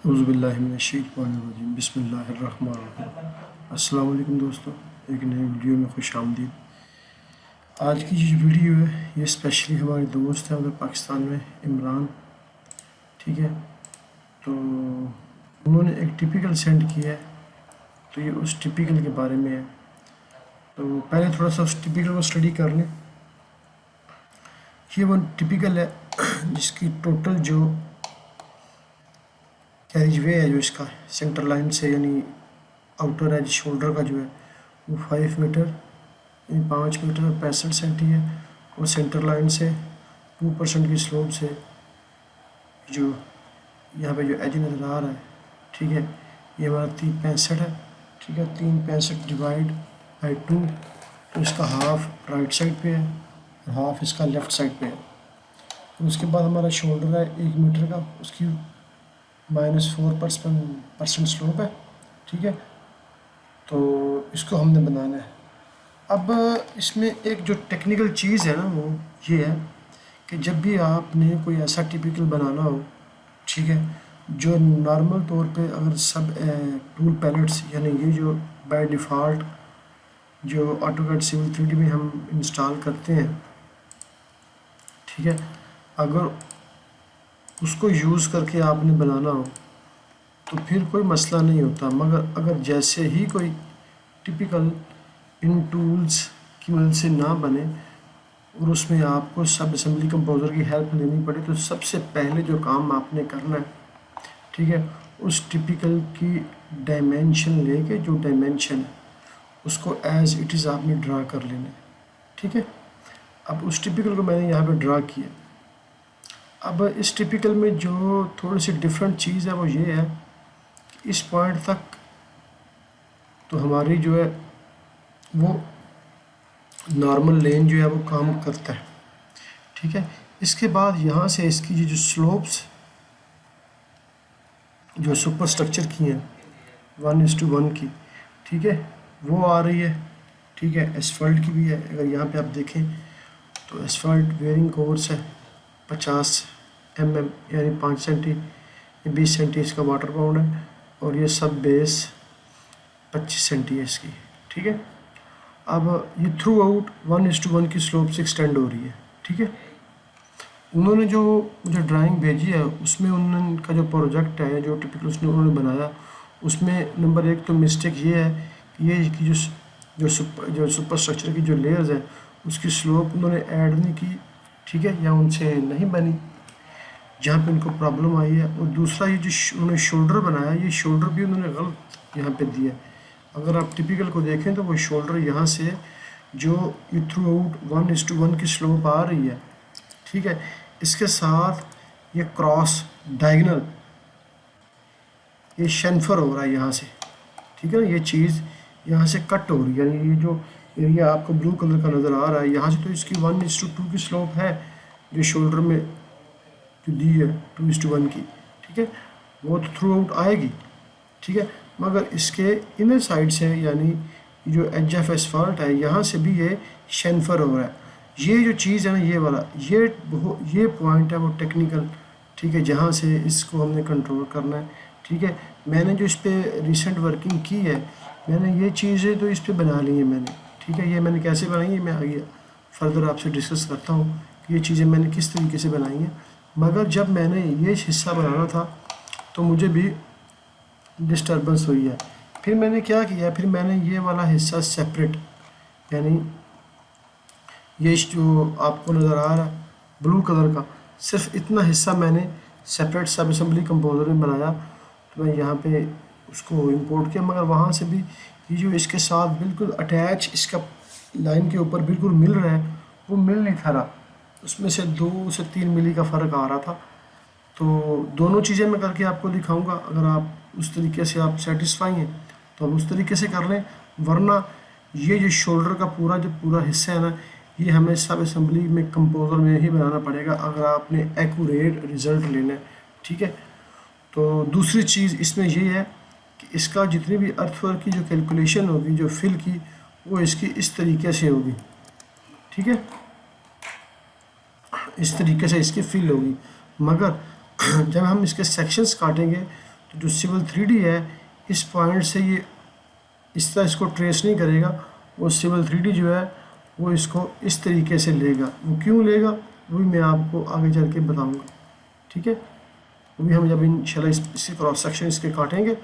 औज़ुबिल्लाहिमिनश्शैतानिर्रजीम बिस्मिल्लाहिर्रहमानिर्रहीम। अस्सलाम वालेकुम दोस्तों, एक नई वीडियो में खुश आमदीद। आज की जो वीडियो है ये स्पेशली हमारे दोस्त हैं उधर पाकिस्तान में, इमरान। ठीक है, तो उन्होंने एक टिपिकल सेंड किया है, तो ये उस टिपिकल के बारे में है। तो पहले थोड़ा सा उस टिपिकल को स्टडी कर लें। ये वो टिपिकल है जिसकी टोटल जो कैरिज वे है, जो इसका सेंटर लाइन से यानी आउटर एज शोल्डर का जो है वो 5 मीटर 5 मीटर 65 सेंटी है, और सेंटर लाइन से 2% की स्लोप से जो यहाँ पे जो एज नज़र आ रहा है, ठीक है, ये हमारा 365 है। ठीक है, 365 डिवाइड बाई 2, तो इसका हाफ राइट साइड पे है और हाफ इसका लेफ़्ट साइड पे है। और उसके बाद हमारा शोल्डर है 1 मीटर का, उसकी -4% स्लोप है। ठीक है, तो इसको हमने बनाना है। अब इसमें एक जो टेक्निकल चीज़ है ना, वो ये है कि जब भी आपने कोई ऐसा टिपिकल बनाना हो, ठीक है, जो नॉर्मल तौर पे अगर सब टूल पैलेट्स यानी ये जो बाय डिफ़ॉल्ट जो ऑटोकैड सिविल 3D में हम इंस्टॉल करते हैं, ठीक है, अगर उसको यूज़ करके आपने बनाना हो तो फिर कोई मसला नहीं होता। मगर अगर जैसे ही कोई टिपिकल इन टूल्स की मदद से ना बने और उसमें आपको सब असेंबली कंपोज़र की हेल्प लेनी पड़े, तो सबसे पहले जो काम आपने करना है, ठीक है, उस टिपिकल की डायमेंशन लेके जो डायमेंशन है उसको एज इट इज़ आपने ड्रा कर लेना है। ठीक है, अब उस टिपिकल को मैंने यहाँ पे ड्रा किया। अब इस टिपिकल में जो थोड़ी सी डिफरेंट चीज़ है वो ये है कि इस पॉइंट तक तो हमारी जो है वो नॉर्मल लेन जो है वो काम करता है। ठीक है, इसके बाद यहाँ से इसकी जो स्लोप्स जो सुपर स्ट्रक्चर की हैं 1:1 की, ठीक है, वो आ रही है। ठीक है, एसफल्ट की भी है। अगर यहाँ पे आप देखें तो एसफल्ट वेयरिंग कोर्स है 50 mm यानी 5 सेंटी, 20 सेंटी इसका वाटर पाउंड है, और ये सब बेस 25 सेंटी है इसकी। ठीक है, अब ये थ्रू आउट 1:1 की स्लोप से एक्सटेंड हो रही है। ठीक है, उन्होंने जो मुझे ड्राइंग भेजी है उसमें उनका जो प्रोजेक्ट है, जो टिपिकल उसने उन्होंने बनाया, उसमें नंबर 1 तो मिस्टेक ये है कि ये कि जो सुपर स्ट्रक्चर की जो लेयर्स है उसकी स्लोप उन्होंने ऐड नहीं की। ठीक है, या उनसे नहीं बनी, जहाँ पे उनको प्रॉब्लम आई है। और दूसरा ये जो उन्होंने शोल्डर बनाया, ये शोल्डर भी उन्होंने गलत यहाँ पे दिया है। अगर आप टिपिकल को देखें तो वो शोल्डर यहाँ से जो ये थ्रू आउट 1:1 की स्लोप आ रही है, ठीक है, इसके साथ ये क्रॉस डायगनल ये शेनफर हो रहा है यहाँ से। ठीक है ना, ये चीज़ यहाँ से कट हो रही है, यानी ये जो एरिया आपको ब्लू कलर का नज़र आ रहा है यहाँ से, तो इसकी 1:2 की स्लोप है जो शोल्डर में जो दी है 2:1 की। ठीक है, वो तो थ्रू आउट आएगी। ठीक है, मगर इसके इनर साइड से यानी जो एज ऑफ एसफॉल्ट है यहाँ से भी ये शेनफर हो रहा है। ये जो चीज़ है ना, ये वाला ये पॉइंट है वो टेक्निकल। ठीक है, जहाँ से इसको हमने कंट्रोल करना है। ठीक है, मैंने जो इस पर रिसेंट वर्किंग की है, मैंने ये चीज़ें तो इस पर बना ली है मैंने। ठीक है, ये मैंने कैसे बनाई है मैं आगे फर्दर आपसे डिस्कस करता हूँ कि ये चीज़ें मैंने किस तरीके से बनाई हैं। मगर जब मैंने ये हिस्सा बनाना था तो मुझे भी डिस्टर्बेंस हुई है। फिर मैंने क्या किया, फिर मैंने ये वाला हिस्सा सेपरेट, यानी ये जो आपको नज़र आ रहा है ब्लू कलर का, सिर्फ इतना हिस्सा मैंने सेपरेट सब असेंबली कंपोज़र में बनाया। तो मैं यहाँ पे उसको इंपोर्ट किया, मगर वहाँ से भी ये जो इसके साथ बिल्कुल अटैच इसका लाइन के ऊपर बिल्कुल मिल रहा है, वो मिल नहीं था रहा। उसमें से 2 से 3 मिली का फ़र्क आ रहा था। तो दोनों चीज़ें मैं करके आपको दिखाऊंगा। अगर आप उस तरीके से आप सेटिस्फाई हैं तो आप उस तरीके से कर लें, वरना ये जो शोल्डर का पूरा हिस्सा है ना, ये हमें सब असेंबली में कंपोज़र में ही बनाना पड़ेगा अगर आपने एक्यूरेट रिज़ल्ट लेना है। ठीक है, तो दूसरी चीज़ इसमें ये है कि इसका जितनी भी अर्थवर्क की जो कैलकुलेशन होगी, जो फिल की, वो इसकी इस तरीके से होगी। ठीक है, इस तरीके से इसकी फिल होगी। मगर जब हम इसके सेक्शंस काटेंगे तो जो सिविल 3D है इस पॉइंट से ये इस तरह इसको ट्रेस नहीं करेगा, वो सिविल 3D जो है वो इसको इस तरीके से लेगा। वो क्यों लेगा वो भी मैं आपको आगे चल के बताऊँगा, ठीक है। वो भी हम जब इंशाल्लाह इसके क्रॉस सेक्शन इसके काटेंगे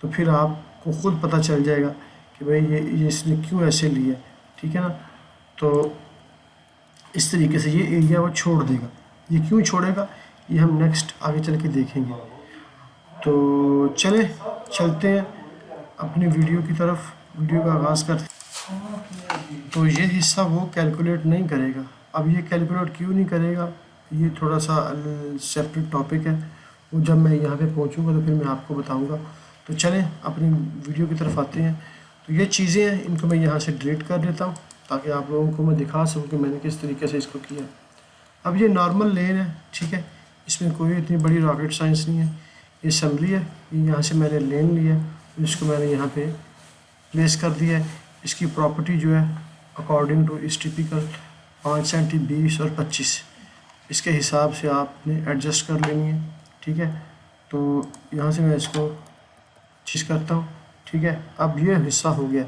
तो फिर आपको ख़ुद पता चल जाएगा कि भाई ये इसने क्यों ऐसे लिया, ठीक है ना। तो इस तरीके से ये एरिया वो छोड़ देगा। ये क्यों छोड़ेगा ये हम नेक्स्ट आगे चल के देखेंगे। तो चलते हैं अपनी वीडियो की तरफ, वीडियो का आगाज़ करते हैं। तो ये हिस्सा वो कैलकुलेट नहीं करेगा। अब ये कैलकुलेट क्यों नहीं करेगा ये थोड़ा सा सेपरेट टॉपिक है, वो जब मैं यहाँ पे पहुँचूँगा तो फिर मैं आपको बताऊँगा। तो चलें अपनी वीडियो की तरफ आते हैं। तो ये चीज़ें हैं, इनको मैं यहाँ से डिलीट कर देता हूँ ताकि आप लोगों को मैं दिखा सकूँ कि मैंने किस तरीके से इसको किया। अब ये नॉर्मल लेन है, ठीक है, इसमें कोई इतनी बड़ी रॉकेट साइंस नहीं है। ये असम्बली है, ये यहाँ से मैंने लेन लिया, इसको मैंने यहाँ पे प्लेस कर दिया है। इसकी प्रॉपर्टी जो है अकॉर्डिंग टू इस टिपिकल 5 सेंटी 20 और 25 इसके हिसाब से आपने एडजस्ट कर लेनी है, ठीक है। तो यहाँ से मैं इसको चीज़ करता हूँ, ठीक है। अब ये हिस्सा हो गया।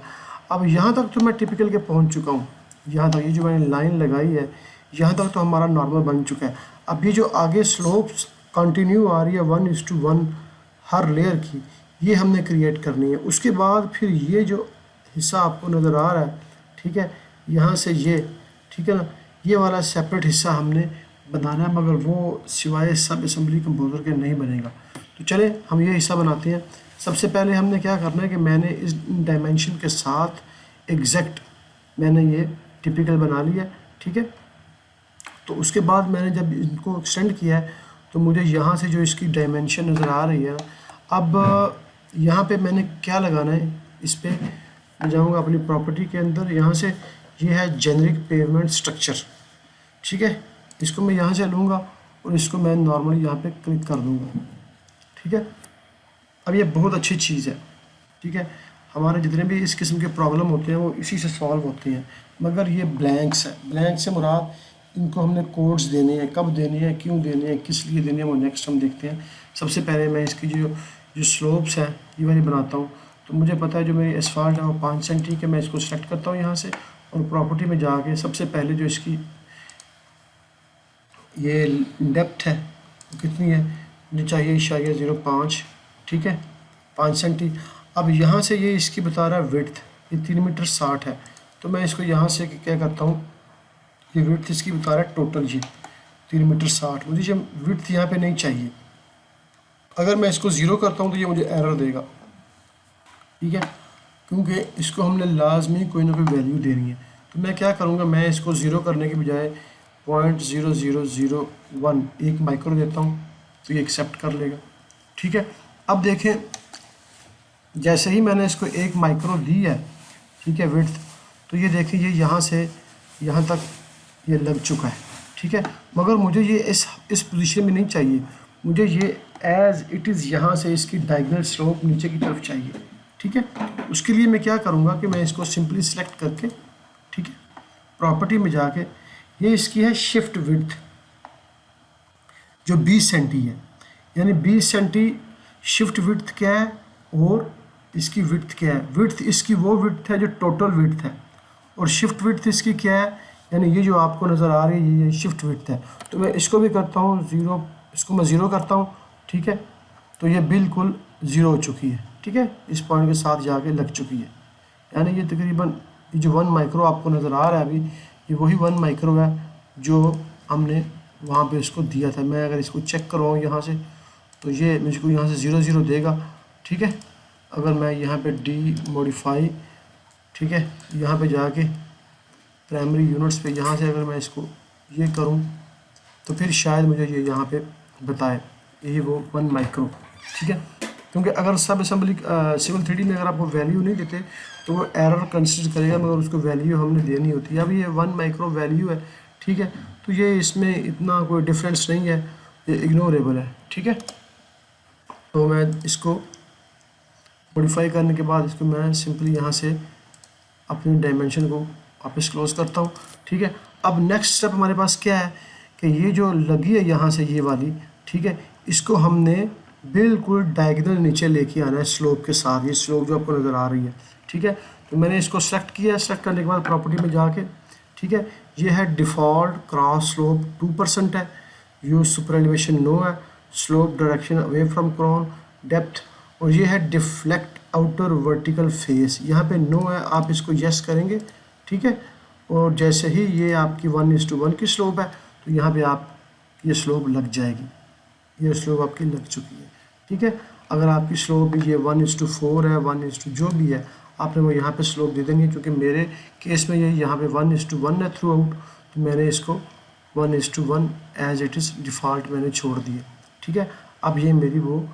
अब यहाँ तक तो मैं टिपिकल के पहुँच चुका हूँ, यहाँ तक ये जो मैंने लाइन लगाई है यहाँ तक तो हमारा नॉर्मल बन चुका है। अब ये जो आगे स्लोप्स कंटिन्यू आ रही है 1:1 हर लेयर की, ये हमने क्रिएट करनी है। उसके बाद फिर ये जो हिस्सा आपको नज़र आ रहा है, ठीक है, यहाँ से ये, ठीक है ना, ये वाला सेपरेट हिस्सा हमने बनाना है, मगर वो सिवाय सब असेंबली कंपोजर के नहीं बनेगा। तो चले हम ये हिस्सा बनाते हैं। सबसे पहले हमने क्या करना है कि मैंने इस डायमेंशन के साथ एग्जैक्ट मैंने ये टिपिकल बना लिया, ठीक है। तो उसके बाद मैंने जब इनको एक्सटेंड किया है तो मुझे यहाँ से जो इसकी डायमेंशन नज़र आ रही है, अब यहाँ पे मैंने क्या लगाना है, इस पर मैं जाऊँगा अपनी प्रॉपर्टी के अंदर, यहाँ से ये है जेनरिक पेवमेंट स्ट्रक्चर, ठीक है। इसको मैं यहाँ से लूँगा और इसको मैं नॉर्मली यहाँ पे क्लिक कर दूँगा, ठीक है। अब ये बहुत अच्छी चीज़ है, ठीक है। हमारे जितने भी इस किस्म के प्रॉब्लम होते हैं वो इसी से सॉल्व होते हैं, मगर ये ब्लैंक्स है। ब्लैंक से मुराद इनको हमने कोड्स देने हैं, कब देने हैं, क्यों देने हैं, किस लिए देने हैं, वो नेक्स्ट हम देखते हैं। सबसे पहले मैं इसकी जो स्लोप्स हैं ये वाली बनाता हूँ। तो मुझे पता है जो मेरी एसफाल्ट है वो 5 सेंटी के, मैं इसको सेलेक्ट करता हूँ यहाँ से और प्रॉपर्टी में जाके सबसे पहले जो इसकी ये डेप्थ है वो कितनी है, मुझे चाहिए इशारिया 0.5, ठीक है, 5 सेंटी। अब यहाँ से ये इसकी बता रहा है विड्थ, ये 3 मीटर 60 है। तो मैं इसको यहाँ से क्या करता हूँ, ये विड्थ इसकी बता रहा है टोटल ये 3 मीटर 60, मुझे ये विड्थ यहाँ पे नहीं चाहिए। अगर मैं इसको 0 करता हूँ तो ये मुझे एरर देगा, ठीक है, क्योंकि इसको हमने लाजमी कोई ना कोई वैल्यू देनी है। तो मैं क्या करूँगा, मैं इसको 0 करने के बजाय 0.0001 1 माइक्रो देता हूँ, तो ये एक्सेप्ट कर लेगा, ठीक है। अब देखें जैसे ही मैंने इसको 1 माइक्रो दी है, ठीक है, विड्थ, तो ये देखें ये यहाँ से यहाँ तक ये लग चुका है, ठीक है। मगर मुझे ये इस पोजीशन में नहीं चाहिए, मुझे ये एज इट इज़ यहाँ से इसकी डायगोनल स्लोप नीचे की तरफ चाहिए, ठीक है। उसके लिए मैं क्या करूँगा कि मैं इसको सिंपली सेलेक्ट करके, ठीक है, प्रॉपर्टी में जाके ये इसकी है शिफ्ट विड्थ जो 20 सेंटी है, यानी 20 सेंटी शिफ्ट विड्थ क्या है और इसकी विड्थ क्या है। विड्थ इसकी वो विड्थ है जो टोटल विड्थ है और शिफ्ट विड्थ इसकी क्या है, यानी ये जो आपको नज़र आ रही है ये शिफ्ट विड्थ है। तो मैं इसको भी करता हूँ 0, इसको मैं 0 करता हूँ, ठीक है। तो ये बिल्कुल 0 हो चुकी है, ठीक है, इस पॉइंट के साथ जाके लग चुकी है। यानी ये तकरीबन ये जो 1 माइक्रो आपको नज़र आ रहा है अभी, ये वही 1 माइक्रो है जो हमने वहाँ पे इसको दिया था। मैं अगर इसको चेक करवाऊँ यहाँ से तो ये मुझको यहाँ से 0 देगा, ठीक है। अगर मैं यहाँ पे डी मॉडिफाई, ठीक है, यहाँ पे जाके प्राइमरी यूनिट्स पे यहाँ से अगर मैं इसको ये करूँ तो फिर शायद मुझे ये यहाँ पे बताए यही वो 1 माइक्रो, ठीक है। क्योंकि अगर सब असेंबली सिविल 3D में अगर आप वो वैल्यू नहीं देते तो वो एरर कंसिडर करेगा, मगर उसको वैल्यू हमने देनी होती है। अब ये 1 माइक्रो वैल्यू है, ठीक है, तो ये इसमें इतना कोई डिफरेंस नहीं है, ये इग्नोरेबल है, ठीक है। तो मैं इसको मॉडिफाई करने के बाद इसको मैं सिंपली यहाँ से अपनी डायमेंशन को वापस क्लोज करता हूँ, ठीक है। अब नेक्स्ट स्टेप हमारे पास क्या है कि ये जो लगी है यहाँ से ये वाली, ठीक है, इसको हमने बिल्कुल डायगोनल नीचे लेके आना है स्लोप के साथ, ये स्लोप जो आपको नज़र आ रही है, ठीक है। तो मैंने इसको सेलेक्ट किया, सेलेक्ट करने के बाद प्रॉपर्टी में जाके, ठीक है, ये है डिफ़ॉल्ट क्रॉस स्लोप 2% है, यूज सुपर एलिवेशन नो है, slope direction away from crown, depth, और ये है डिफ्लेक्ट आउटर वर्टिकल फेस, यहाँ पे नो है, आप इसको यस करेंगे, ठीक है। और जैसे ही ये आपकी 1:1 की स्लोप है तो यहाँ पे आप ये स्लोप लग जाएगी, ये स्लोप आपकी लग चुकी है, ठीक है। अगर आपकी स्लोप ये 1:4 है, 1 जो भी है, आपने वो यहाँ पे स्लोप दे देंगे, क्योंकि मेरे केस में ये यहाँ पे 1:1 है थ्रू आउट, तो मैंने इसको 1:1 एज इट इज़ डिफ़ॉल्ट मैंने छोड़ दिया, ठीक है। अब ये मेरी वो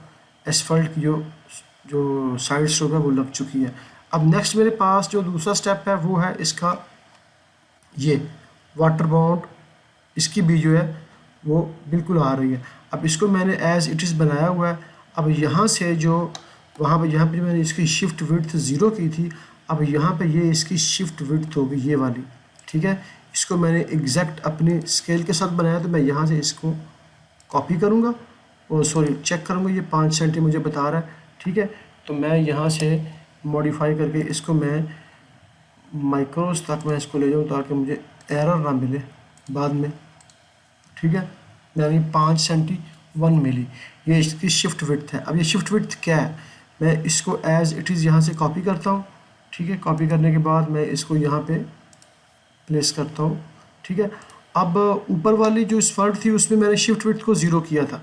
एसफल्ट की जो साइड स्लोप है वो लग चुकी है। अब नेक्स्ट मेरे पास जो दूसरा स्टेप है वो है इसका ये वाटर बाउंड, इसकी भी जो है वो बिल्कुल आ रही है। अब इसको मैंने एज इट इज़ बनाया हुआ है। अब यहाँ से जो वहाँ पे यहाँ पे मैंने इसकी शिफ्ट विड्थ 0 की थी, अब यहाँ पे ये इसकी शिफ्ट विड्थ होगी ये वाली, ठीक है। इसको मैंने एग्जैक्ट अपने स्केल के साथ बनाया, तो मैं यहाँ से इसको कॉपी करूँगा और सॉरी चेक करूँगा, ये 5 सेंटी मुझे बता रहा है, ठीक है। तो मैं यहाँ से मॉडिफाई करके इसको मैं माइक्रोस तक मैं इसको ले जाऊँ ताकि मुझे एरर ना मिले बाद में, ठीक है। यानी 5 सेंटी 1 मिली, ये इसकी शिफ्ट विड्थ है। अब ये शिफ्ट विड्थ क्या है, मैं इसको एज इट इज़ यहाँ से कॉपी करता हूँ, ठीक है। कॉपी करने के बाद मैं इसको यहाँ पे प्लेस करता हूँ, ठीक है। अब ऊपर वाली जो स्फर्ट थी उसमें मैंने शिफ्ट विड्थ को 0 किया था,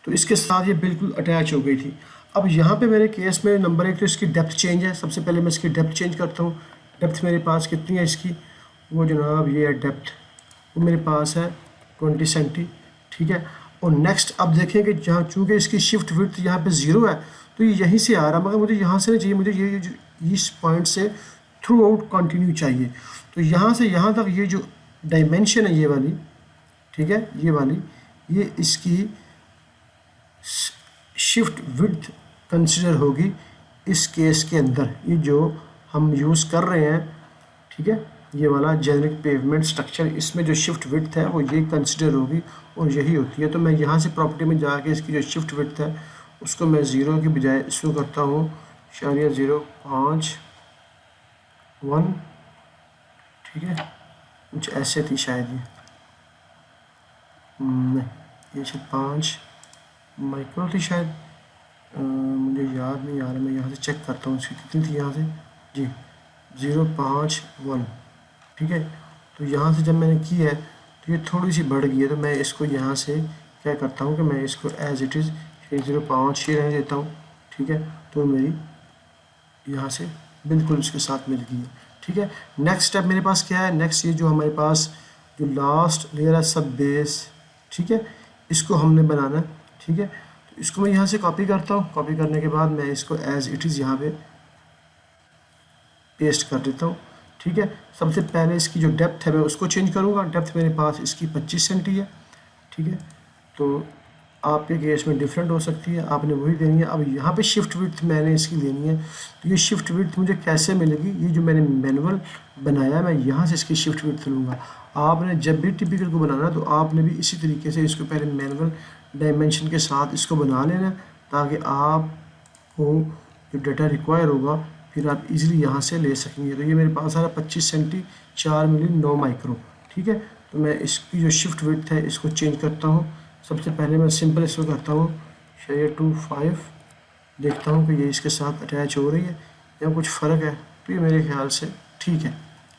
तो इसके साथ ये बिल्कुल अटैच हो गई थी। अब यहाँ पे मेरे केस में नंबर 1 तो इसकी डेप्थ चेंज है, सबसे पहले मैं इसकी डेप्थ चेंज करता हूँ। डेप्थ मेरे पास कितनी है इसकी, वो जनाब ये है डेप्थ, वो मेरे पास है 20 सेंटी, ठीक है। और नेक्स्ट अब देखें कि जहाँ चूँकि इसकी शिफ्ट विड्थ यहाँ पे 0 है तो ये यहीं से आ रहा है, मगर मुझे यहाँ से नहीं चाहिए, मुझे ये इस पॉइंट से थ्रू आउट कंटिन्यू चाहिए। तो यहाँ से यहाँ तक ये जो डायमेंशन है ये वाली, ठीक है, ये वाली, ये इसकी शिफ्ट विड्थ कंसिडर होगी इस केस के अंदर, ये जो हम यूज़ कर रहे हैं, ठीक है, ये वाला जेनरिक पेवमेंट स्ट्रक्चर, इसमें जो शिफ्ट विड्थ है वो ये कंसिडर होगी और यही होती है। तो मैं यहाँ से प्रॉपर्टी में जाके इसकी जो शिफ्ट विड्थ है उसको मैं 0 की बजाय इसको करता हूँ 0.051, ठीक है, कुछ ऐसे थी शायद ये, नहीं ये शायद 5 माइक्रो थी शायद, मुझे याद नहीं आ रहा, मैं यहाँ से चेक करता हूँ इसकी कितनी थी यहाँ से, जी 0.51, ठीक है। तो यहाँ से जब मैंने की है तो ये थोड़ी सी बढ़ गई है, तो मैं इसको यहाँ से क्या करता हूँ कि मैं इसको एज इट इज़ 0.5 ही रहने देता हूँ, ठीक है। तो मेरी यहाँ से बिल्कुल इसके साथ मिल गई है, ठीक है। नेक्स्ट स्टेप मेरे पास क्या है, नेक्स्ट ये जो हमारे पास जो लास्ट लेयर है सब बेस, ठीक है, इसको हमने बनाना है, ठीक है। तो इसको मैं यहाँ से कॉपी करता हूँ, कॉपी करने के बाद मैं इसको एज इट इज़ यहाँ पे पेस्ट कर देता हूँ, ठीक है। सबसे पहले इसकी जो डेप्थ है मैं उसको चेंज करूँगा, डेप्थ मेरे पास इसकी 25 सेंटी है, ठीक है। तो आपके केस में डिफरेंट हो सकती है, आपने वही देनी है। अब यहाँ पे शिफ्ट विड्थ मैंने इसकी लेनी है, तो ये शिफ्ट विड्थ मुझे कैसे मिलेगी, ये जो मैंने मैनुअल बनाया है मैं यहाँ से इसकी शिफ्ट विड्थ लूँगा। आपने जब भी टिपिकल को बनाना तो आपने भी इसी तरीके से इसको पहले मैनुअल डायमेंशन के साथ इसको बना लेना, ताकि आपको जो डाटा रिक्वायर होगा फिर आप इजीली यहाँ से ले सकेंगे। तो ये मेरे पास आ रहा 25 सेंटी 4 मिली 9 माइक्रो, ठीक है। तो मैं इसकी जो शिफ्ट विड्थ है इसको चेंज करता हूँ। सबसे पहले मैं सिंपल इसको करता हूँ 625, देखता हूँ कि ये इसके साथ अटैच हो रही है या कुछ फ़र्क है, तो ये मेरे ख्याल से ठीक है,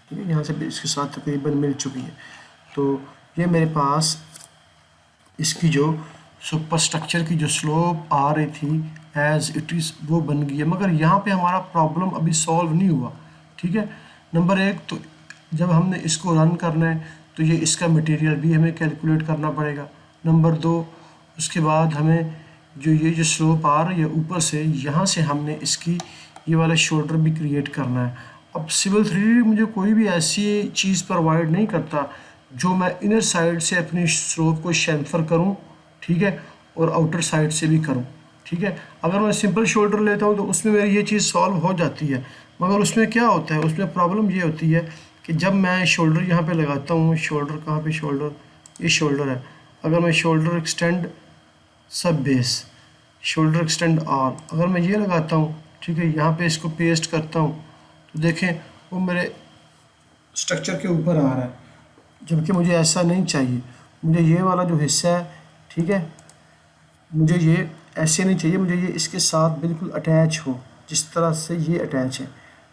ठीक है। यहाँ से भी इसके साथ तकरीबन मिल चुकी है। तो ये मेरे पास इसकी जो सुपर स्ट्रक्चर की जो स्लोप आ रही थी एज इट इज़ वो बन गई है, मगर यहाँ पे हमारा प्रॉब्लम अभी सॉल्व नहीं हुआ, ठीक है। नंबर 1 तो जब हमने इसको रन करना है तो ये इसका मटेरियल भी हमें कैलकुलेट करना पड़ेगा। नंबर 2 उसके बाद हमें ये जो स्लोप आ रही है ऊपर से, यहाँ से हमने इसकी ये वाला शोल्डर भी क्रिएट करना है। अब सिविल 3D मुझे कोई भी ऐसी चीज़ प्रोवाइड नहीं करता जो मैं इनर साइड से अपनी स्लोप को शेंफर करूँ, ठीक है, और आउटर साइड से भी करूँ, ठीक है। अगर मैं सिंपल शोल्डर लेता हूँ तो उसमें मेरी ये चीज़ सॉल्व हो जाती है, मगर उसमें क्या होता है, उसमें प्रॉब्लम ये होती है कि जब मैं शोल्डर यहाँ पे लगाता हूँ, शोल्डर कहाँ पे, शोल्डर ये शोल्डर है, अगर मैं शोल्डर एक्सटेंड सब बेस, शोल्डर एक्सटेंड ऑल। अगर मैं ये लगाता हूँ, ठीक है, यहाँ पे इसको पेस्ट करता हूँ, तो देखें वो मेरे स्ट्रक्चर के ऊपर आ रहा है, जबकि मुझे ऐसा नहीं चाहिए। मुझे ये वाला जो हिस्सा है, ठीक है, मुझे ये ऐसे नहीं चाहिए, मुझे ये इसके साथ बिल्कुल अटैच हो, जिस तरह से ये अटैच है,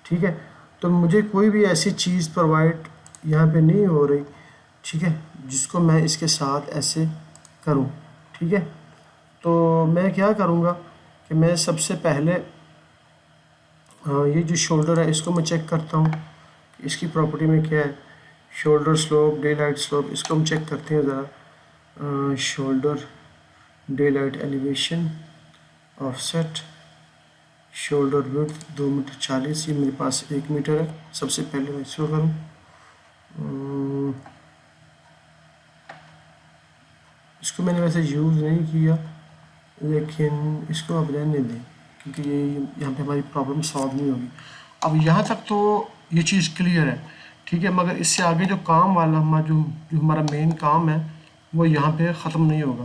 ठीक है। तो मुझे कोई भी ऐसी चीज़ प्रोवाइड यहाँ पे नहीं हो रही, ठीक है, जिसको मैं इसके साथ ऐसे करूँ, ठीक है। तो मैं क्या करूँगा कि मैं सबसे पहले ये जो शोल्डर है इसको मैं चेक करता हूँ, इसकी प्रॉपर्टी में क्या है। Shoulder slope, daylight slope, इसको हम चेक करते हैं ज़रा। Shoulder daylight elevation, offset, shoulder width 2 metre 40, ये मेरे पास 1 मीटर है। सबसे पहले मैं इसको करूँ, इसको मैंने वैसे यूज़ नहीं किया, लेकिन इसको अब रहने दें, क्योंकि ये यहाँ पे हमारी प्रॉब्लम सॉल्व नहीं होगी। अब यहाँ तक तो ये चीज़ क्लियर है, ठीक है, मगर इससे आगे जो काम वाला हमारा जो हमारा मेन काम है वो यहाँ पे ख़त्म नहीं होगा।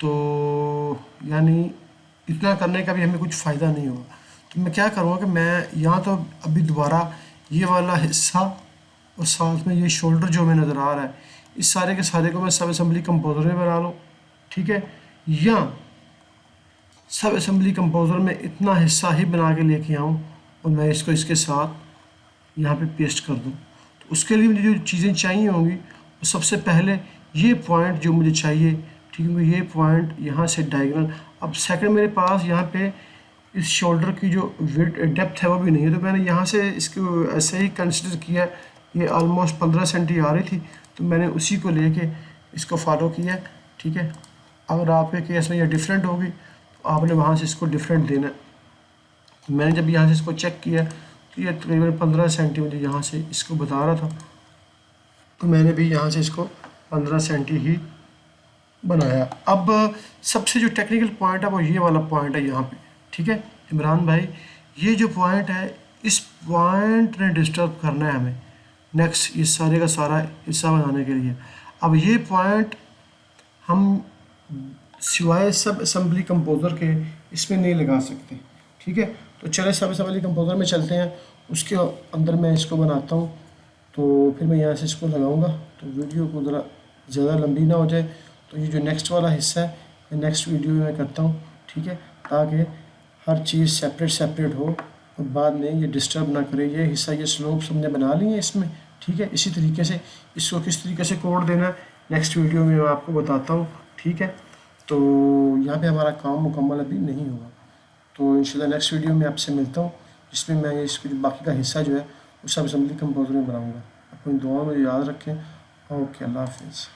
तो यानी इतना करने का भी हमें कुछ फ़ायदा नहीं होगा। तो मैं क्या करूँगा कि मैं यहाँ तो अभी दोबारा ये वाला हिस्सा और साथ में ये शोल्डर जो हमें नज़र आ रहा है, इस सारे के सारे को मैं सब असेंबली कंपोजर में बना लूँ, ठीक है, या सब असेंबली कंपोजर में इतना हिस्सा ही बना के लेके आऊँ और मैं इसको इसके साथ यहाँ पे पेस्ट कर दूँ। तो उसके लिए मुझे जो चीज़ें चाहिए होंगी, वो सबसे पहले ये पॉइंट जो मुझे चाहिए, ठीक है, ये पॉइंट यहाँ से डायगोनल। अब सेकंड मेरे पास यहाँ पे इस शोल्डर की जो डेप्थ है वो भी नहीं है, तो मैंने यहाँ से इसको ऐसे ही कंसिडर किया, ये ऑलमोस्ट 15 सेंटी आ रही थी, तो मैंने उसी को लेके इसको फॉलो किया, ठीक है। अगर आपके केस में ये डिफरेंट होगी तो आपने वहाँ से इसको डिफरेंट देना है। तो मैंने जब यहाँ से इसको चेक किया तो ये तकरीबन 15 सेंटी मुझे यहाँ से इसको बता रहा था, तो मैंने भी यहाँ से इसको 15 सेंटी ही बनाया। अब सबसे जो टेक्निकल पॉइंट है वो ये वाला पॉइंट है यहाँ पे, ठीक है इमरान भाई, ये जो पॉइंट है इस पॉइंट ने डिस्टर्ब करना है हमें नेक्स्ट इस सारे का सारा हिस्सा बनाने के लिए। अब ये पॉइंट हम सिवाय सब असेंबली कंपोजर के इसमें नहीं लगा सकते, ठीक है। तो चले सब असेंबली कंपोजर में चलते हैं, उसके अंदर मैं इसको बनाता हूँ, तो फिर मैं यहाँ से इसको लगाऊंगा, तो वीडियो को ज़रा ज़्यादा लंबी ना हो जाए। तो ये जो नेक्स्ट वाला हिस्सा है ये नेक्स्ट वीडियो में मैं करता हूँ, ठीक है, ताकि हर चीज़ सेपरेट हो और बाद में ये डिस्टर्ब ना करे। ये हिस्सा, ये स्लोप्स हमने बना लिए इसमें, ठीक है। इसी तरीके से इसको किस तरीके से कोड देना है नेक्स्ट वीडियो में मैं आपको बताता हूँ, ठीक है। तो यहाँ पे हमारा काम मुकम्मल अभी नहीं हुआ, तो इंशाल्लाह नेक्स्ट वीडियो में आपसे मिलता हूँ, जिसमें मैं इसके बाकी का हिस्सा जो है वो सब असेंबली कंपोजर में बनाऊँगा। अपनी दुआ में याद रखें। ओके, अल्लाह हाफिज़।